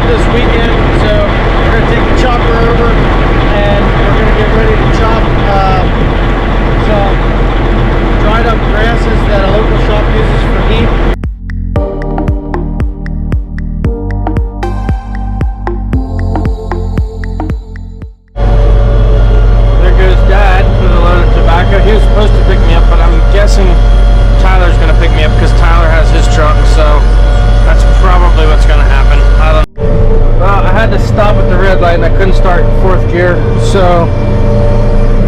scheduled this weekend, so we're going to take the chopper over and we're going to get ready to chop some dried up grasses that a local shop uses for heat. There goes Dad with a load of tobacco. He was supposed to pick me up, but I'm guessing Tyler's going to pick me up because Tyler has his truck, so that's probably what's going to happen. I don't know. Well, I had to stop at the red light and I couldn't start in 4th gear, so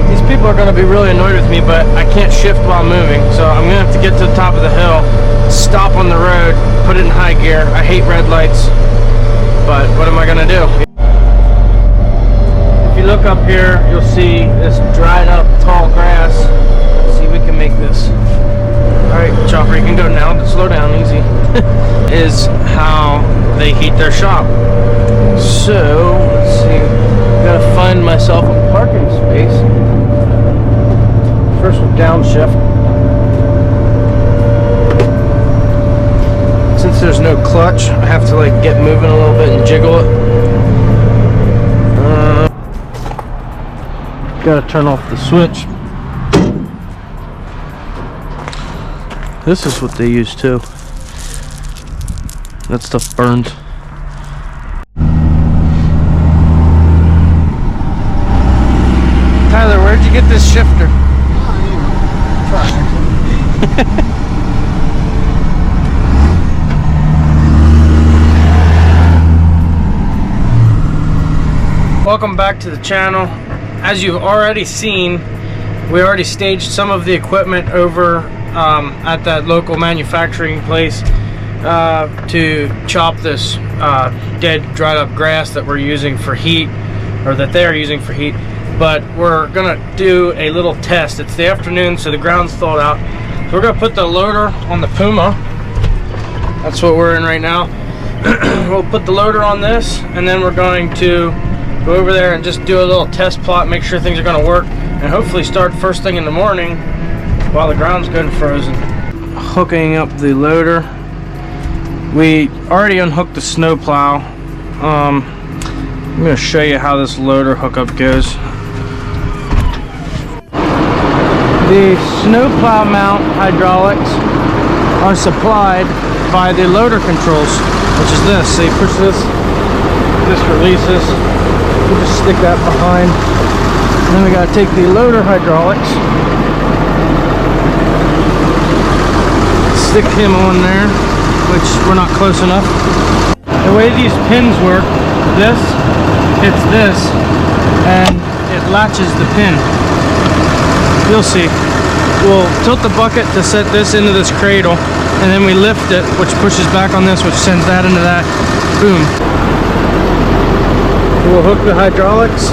these people are going to be really annoyed with me, but I can't shift while moving, so I'm going to have to get to the top of the hill, stop on the road, put it in high gear. I hate red lights, but what am I going to do? If you look up here, you'll see this dried up tall grass. Let's see if we can make this. Alright, chopper, you can go now. Slow down, easy. Is how they heat their shop. So, let's see. I gotta find myself a parking space. First with downshift. Since there's no clutch, I have to like get moving a little bit and jiggle it. Gotta turn off the switch. This is what they use too. That stuff burns. Tyler, where'd you get this shifter? Welcome back to the channel. As you've already seen, we already staged some of the equipment over at that local manufacturing place to chop this dead dried up grass that we're using for heat, or that they're using for heat. But we're gonna do a little test. It's the afternoon, so the ground's thawed out. So we're gonna put the loader on the Puma. That's what we're in right now. We'll put the loader on this, and then we're going to go over there and just do a little test plot, make sure things are gonna work, and hopefully start first thing in the morning while the ground's good and frozen. Hooking up the loader. We already unhooked the snow plow. I'm going to show you how this loader hookup goes. The snow plow mount hydraulics are supplied by the loader controls, which is this. So you push this, this releases. You just stick that behind. And then we got to take the loader hydraulics, stick him on there, which we're not close enough. The way these pins work, this hits this and it latches the pin. You'll see. We'll tilt the bucket to set this into this cradle, and then we lift it, which pushes back on this, which sends that into that. Boom. We'll hook the hydraulics.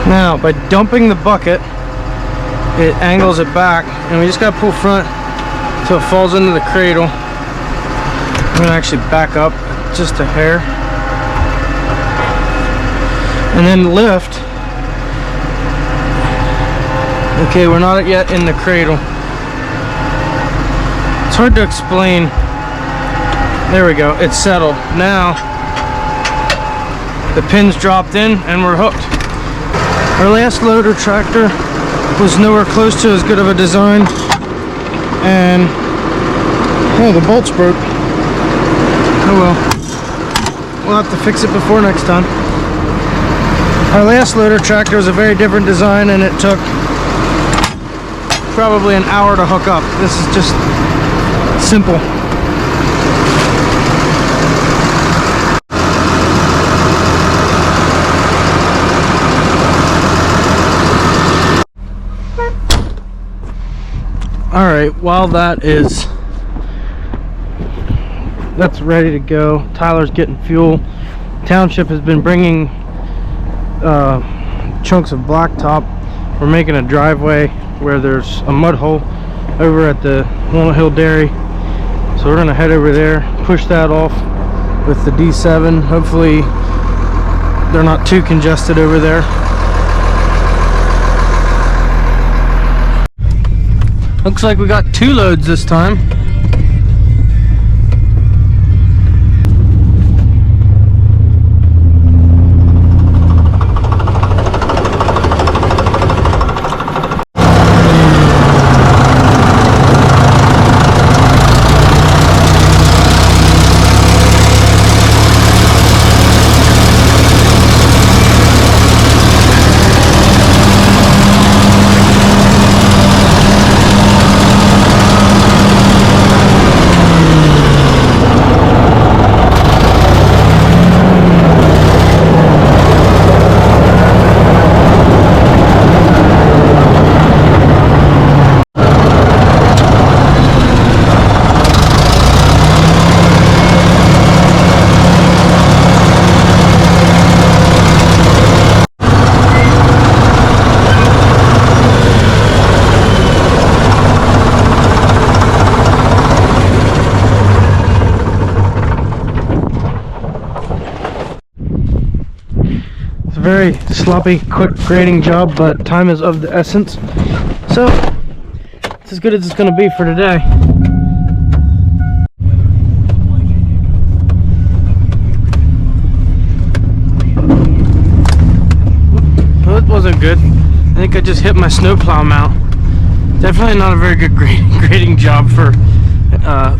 Now, by dumping the bucket, it angles it back, and we just gotta pull front until it falls into the cradle. I'm gonna actually back up just a hair, and then lift. Okay, we're not yet in the cradle. It's hard to explain. There we go, it's settled. Now, the pin's dropped in and we're hooked. Our last loader tractor was nowhere close to as good of a design, and oh, the bolts broke. Oh well, we'll have to fix it before next time. Our last loader tractor was a very different design, and it took probably an hour to hook up. This is just simple. Alright, while that's ready to go, Tyler's getting fuel. Township has been bringing chunks of blacktop. We're making a driveway where there's a mud hole over at the Walnut Hill Dairy. So we're gonna head over there, push that off with the D7. Hopefully they're not too congested over there. Looks like we got 2 loads this time. Very sloppy, quick grading job, but time is of the essence. So, it's as good as it's going to be for today. Well, it wasn't good. I think I just hit my snowplow mount. Definitely not a very good grading job for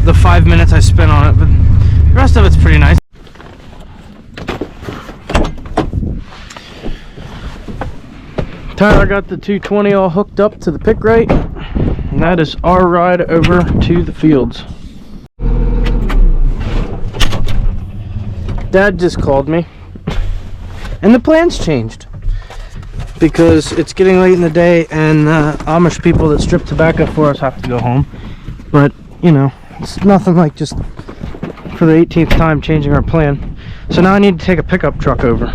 the 5 minutes I spent on it, but the rest of it's pretty nice. Tyler got the 220 all hooked up to the pick rate, and that is our ride over to the fields. Dad just called me, and the plans changed because it's getting late in the day, and Amish people that strip tobacco for us have to go home. But you know, it's nothing like just for the 18th time changing our plan. So now I need to take a pickup truck over.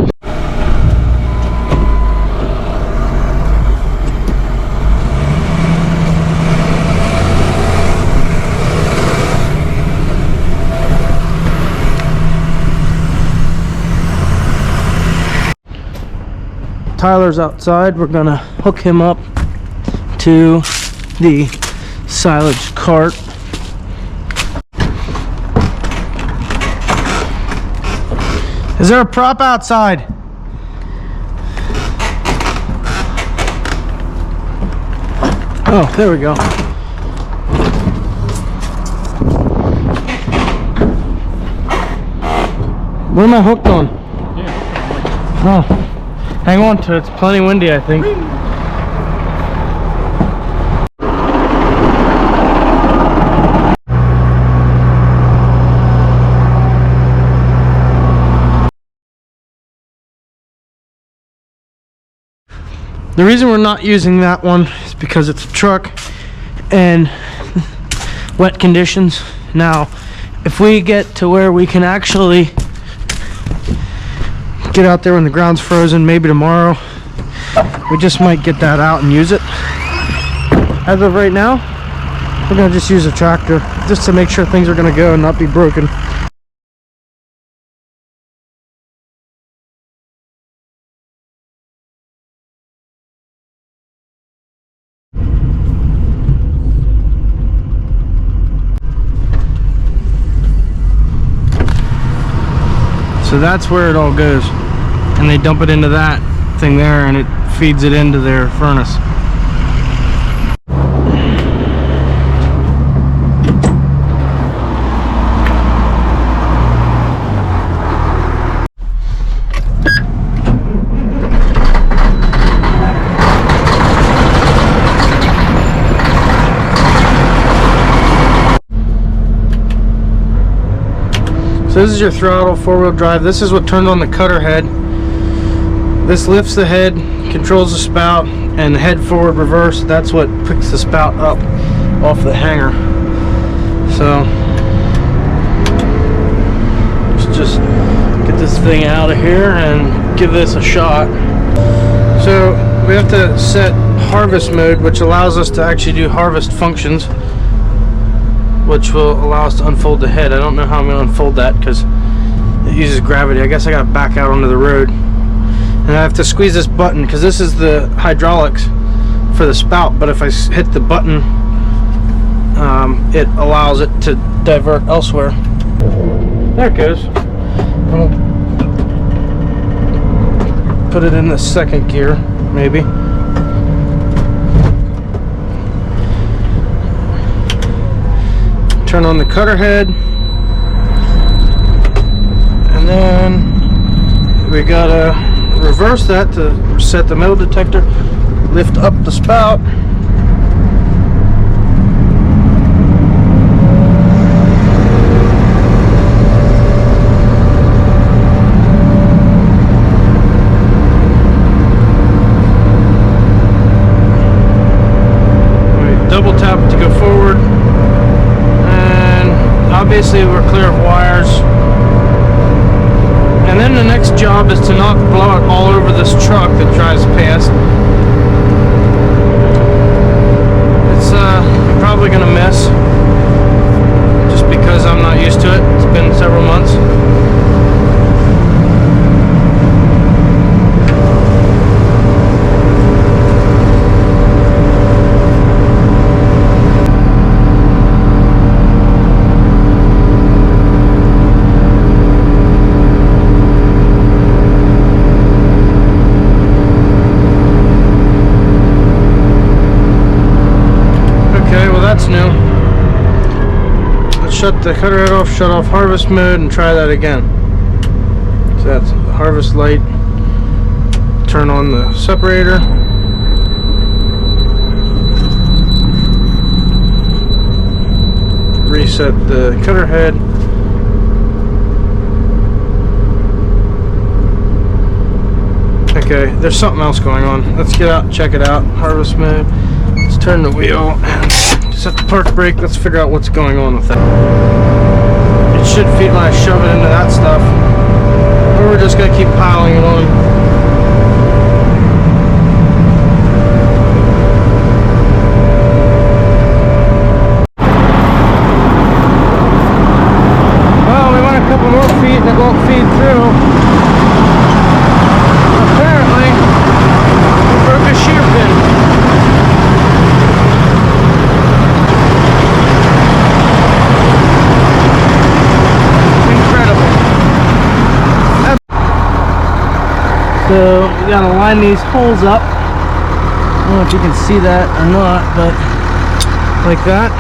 Tyler's outside. We're gonna hook him up to the silage cart. Is there a prop outside? Oh, there we go. What am I hooked on? Oh. Hang on to it, it's plenty windy, I think. The reason we're not using that one is because it's a truck and wet conditions. Now, if we get to where we can actually get out there when the ground's frozen, maybe tomorrow, we just might get that out and use it. As of right now, we're gonna just use a tractor just to make sure things are gonna go and not be broken. So that's where it all goes, and they dump it into that thing there, and it feeds it into their furnace. So this is your throttle, 4-wheel drive. This is what turned on the cutter head. This lifts the head, controls the spout, and the head forward reverse. That's what picks the spout up off the hanger. So let's just get this thing out of here and give this a shot. So we have to set harvest mode, which allows us to actually do harvest functions, which will allow us to unfold the head. I don't know how I'm going to unfold that because it uses gravity. I guess I got to back out onto the road. And I have to squeeze this button because this is the hydraulics for the spout, but if I hit the button, it allows it to divert elsewhere. There it goes. I'll put it in the second gear, maybe. Turn on the cutter head, and then we gotta reverse that to set the metal detector, lift up the spout, double tap to go forward, and obviously we're clear of wires. And then the next job is to not blow it all over this truck that drives past. It's probably gonna miss just because I'm not used to it. It's been several months. New. Let's shut the cutter head off, shut off harvest mode, and try that again. So that's the harvest light. Turn on the separator. Reset the cutter head. Okay, there's something else going on. Let's get out and check it out. Harvest mode. Let's turn the wheel and set the park brake. Let's figure out what's going on with that. It should feed when I shove it into that stuff. Or we're just going to keep piling it on. Well, we went a couple more feet and it won't feed through. Apparently, we broke a shear pin. So we gotta line these holes up. I don't know if you can see that or not, but like that.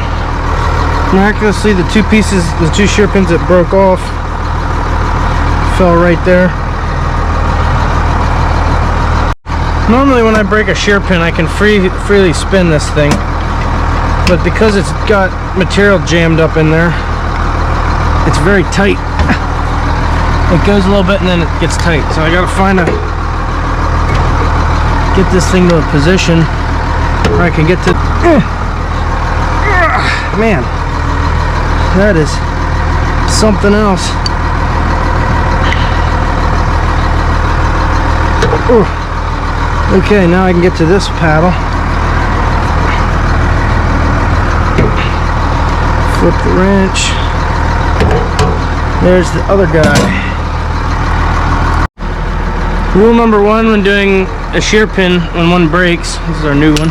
Miraculously, the two pieces, the two shear pins that broke off, fell right there. Normally when I break a shear pin, I can freely spin this thing, but because it's got material jammed up in there, it's very tight. It goes a little bit and then it gets tight, so I gotta get this thing to a position where I can get to. Man, that is something else. Okay, now I can get to this paddle. Flip the wrench. There's the other guy. Rule number one when doing a shear pin when one breaks, this is our new one,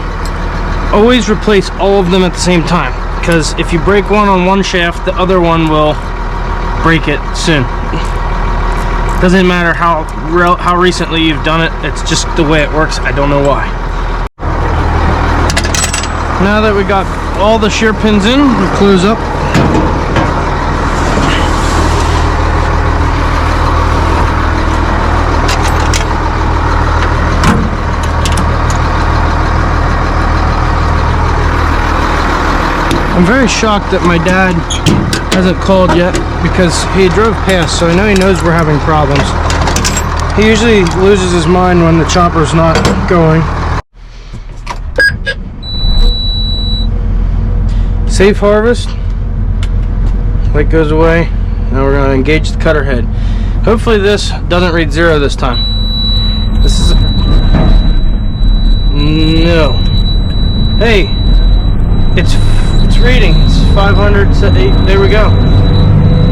always replace all of them at the same time, because if you break one on one shaft, the other one will break it soon. Doesn't matter how recently you've done it, it's just the way it works. I don't know why. Now that we got all the shear pins in, we'll close up. I'm very shocked that my dad hasn't called yet, because he drove past, so I know he knows we're having problems. He usually loses his mind when the chopper's not going. Safe harvest. Light goes away. Now we're going to engage the cutter head. Hopefully this doesn't read 0 this time. This is... No. Hey! It's reading. It's 500. There we go.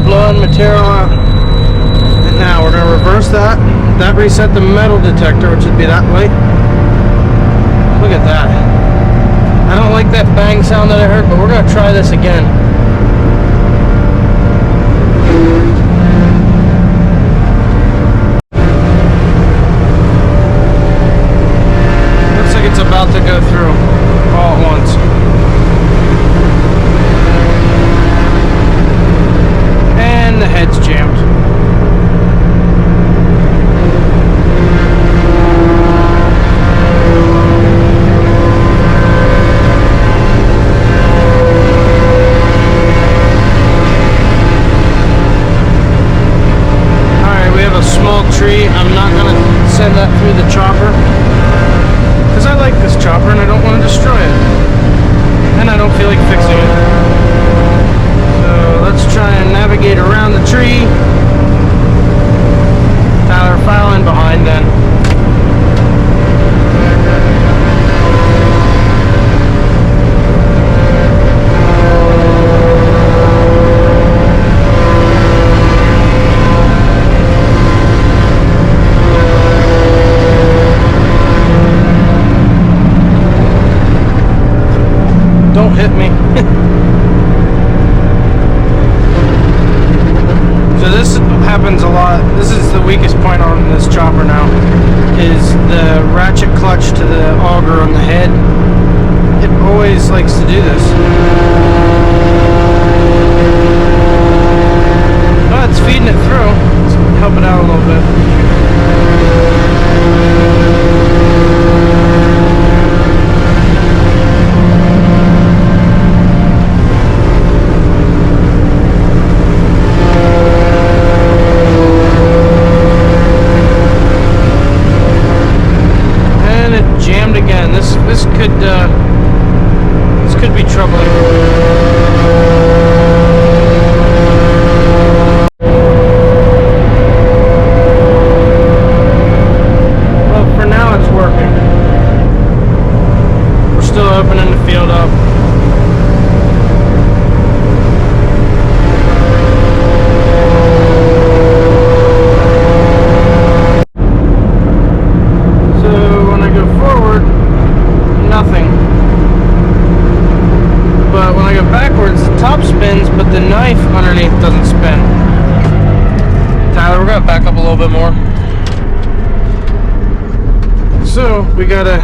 Blowing material out. And now we're going to reverse that. That reset the metal detector, which would be that light. Look at that. I don't like that bang sound that I heard, but we're gonna try this again. Looks like it's about to go through all at once. And the head's jammed. Tree. I'm not going to send that through the chopper because I like this chopper and I don't want to destroy it, and I don't feel like fixing it. So let's try and navigate around the tree. Tyler, file in behind then. Don't hit me. So this happens a lot. This is the weakest point on this chopper now, is the ratchet clutch to the auger on the head. It always likes to do this. Oh, it's feeding it through. Let's help it out a little bit. Jammed again. This could be troubling. Well, for now it's working. We're still opening the field up. Nothing. But when I go backwards, the top spins, but the knife underneath doesn't spin. Tyler, we're gonna back up a little bit more. So we gotta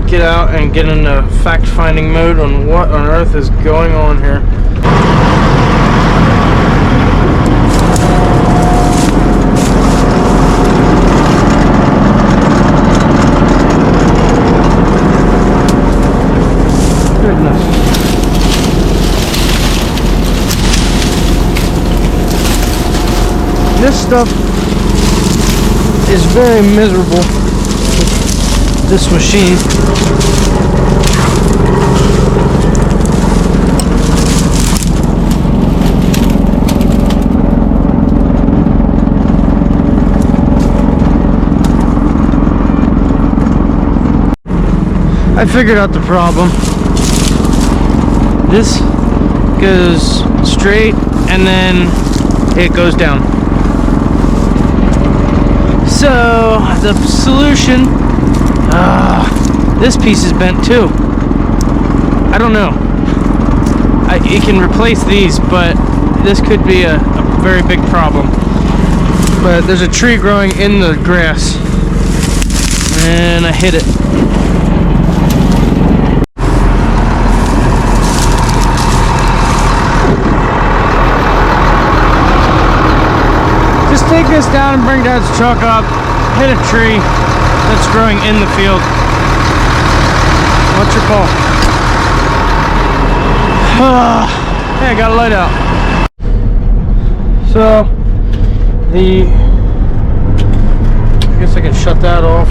get out and get into fact-finding mode on what on earth is going on here. This stuff is very miserable with this machine. I figured out the problem. This goes straight and then it goes down. So the solution, this piece is bent too. I don't know. It can replace these, but this could be a very big problem. But there's a tree growing in the grass, and I hit it. Just take this down and bring Dad's truck up, hit a tree that's growing in the field. What's your call? Hey, I got a light out. So, I guess I can shut that off.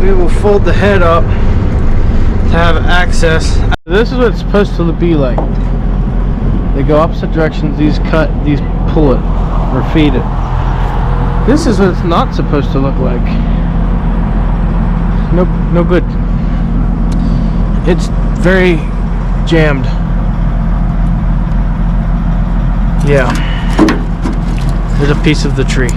We will fold the head up to have access. This is what it's supposed to be like. They go opposite directions, these pull it or feed it. This is what it's not supposed to look like. No good. It's very jammed. Yeah. There's a piece of the tree.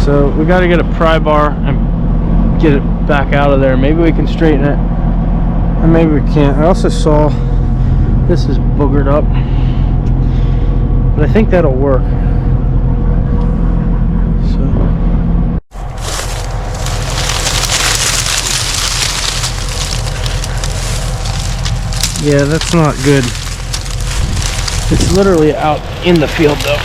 So we got to get a pry bar and get it back out of there. Maybe we can straighten it, and maybe we can't. I also saw this is boogered up, but I think that'll work. So yeah, that's not good. It's literally out in the field though.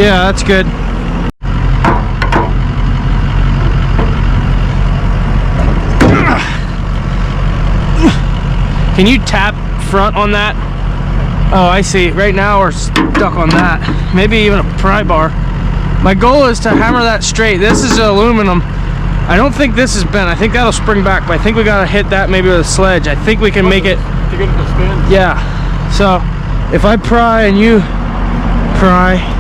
Yeah, that's good. Can you tap front on that? Oh, I see. Right now we're stuck on that. Maybe even a pry bar. My goal is to hammer that straight. This is aluminum. I don't think this is bent. I think that'll spring back, but I think we gotta hit that maybe with a sledge. I think we can make it. To get it to spin? Yeah. So if I pry and you pry.